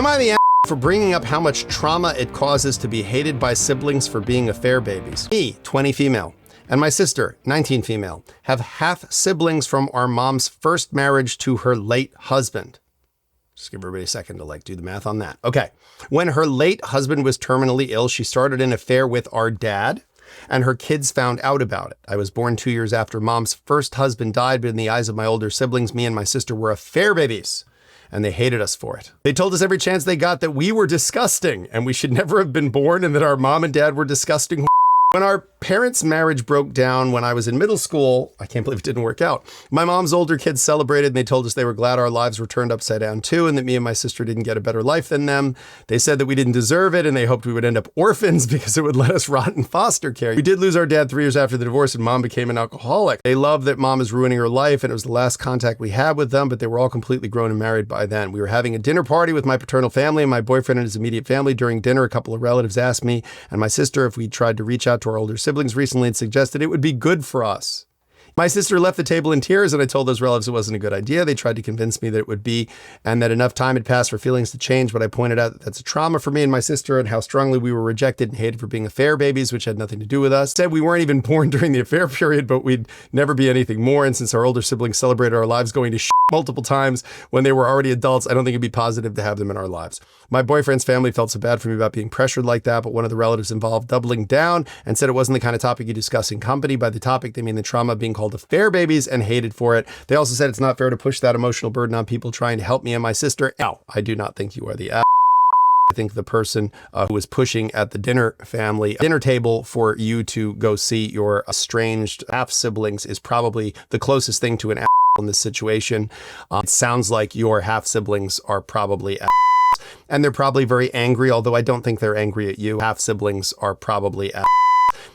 Am I the a** for bringing up how much trauma it causes to be hated by siblings for being affair babies? Me, 20 female, and my sister, 19 female, have half siblings from our mom's first marriage to her late husband. Just give everybody a second to do the math on that. Okay. When her late husband was terminally ill, she started an affair with our dad, and her kids found out about it. I was born 2 years after mom's first husband died, but in the eyes of my older siblings, me and my sister were affair babies, and they hated us for it. They told us every chance they got that we were disgusting, and we should never have been born, and that our mom and dad were disgusting. When our parents' marriage broke down when I was in middle school, I can't believe it didn't work out. My mom's older kids celebrated, and they told us they were glad our lives were turned upside down too, and that me and my sister didn't get a better life than them. They said that we didn't deserve it, and they hoped we would end up orphans because it would let us rot in foster care. We did lose our dad 3 years after the divorce, and mom became an alcoholic. They love that mom is ruining her life, and it was the last contact we had with them, but they were all completely grown and married by then. We were having a dinner party with my paternal family and my boyfriend and his immediate family. During dinner, a couple of relatives asked me and my sister if we tried to reach out to our older siblings recently and suggested it would be good for us. My sister left the table in tears, and I told those relatives it wasn't a good idea. They tried to convince me that it would be, and that enough time had passed for feelings to change, but I pointed out that that's a trauma for me and my sister, and how strongly we were rejected and hated for being affair babies, which had nothing to do with us. Said we weren't even born during the affair period, but we'd never be anything more, and since our older siblings celebrated our lives going to multiple times when they were already adults, I don't think it'd be positive to have them in our lives. My boyfriend's family felt so bad for me about being pressured like that, but one of the relatives involved doubling down and said it wasn't the kind of topic you discuss in company. By the topic, they mean the trauma of being called affair babies and hated for it. They also said it's not fair to push that emotional burden on people trying to help me and my sister. No, I do not think you are the I think the person who was pushing at the dinner table for you to go see your estranged half siblings is probably the closest thing to an in this situation. It sounds like your half siblings are probably and they're probably very angry, although I don't think they're angry at you. Half siblings are probably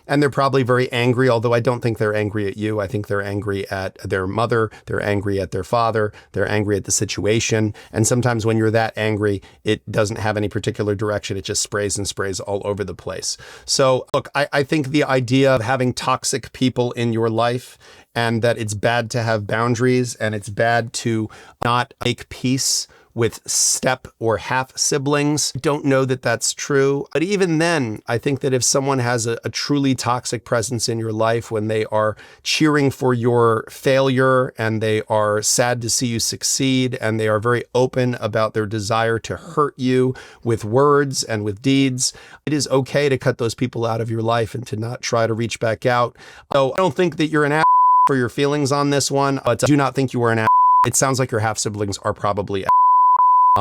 and they're probably very angry, although I don't think they're angry at you. I think they're angry at their mother. They're angry at their father. They're angry at the situation. And sometimes when you're that angry, it doesn't have any particular direction. It just sprays and sprays all over the place. So look, I think the idea of having toxic people in your life, and that it's bad to have boundaries, and it's bad to not make peace with step or half siblings. Don't know that that's true. But even then, I think that if someone has a truly toxic presence in your life, when they are cheering for your failure and they are sad to see you succeed, and they are very open about their desire to hurt you with words and with deeds, it is okay to cut those people out of your life and to not try to reach back out. So I don't think that you're an for your feelings on this one, but I do not think you are an It sounds like your half siblings are probably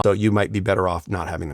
so you might be better off not having them.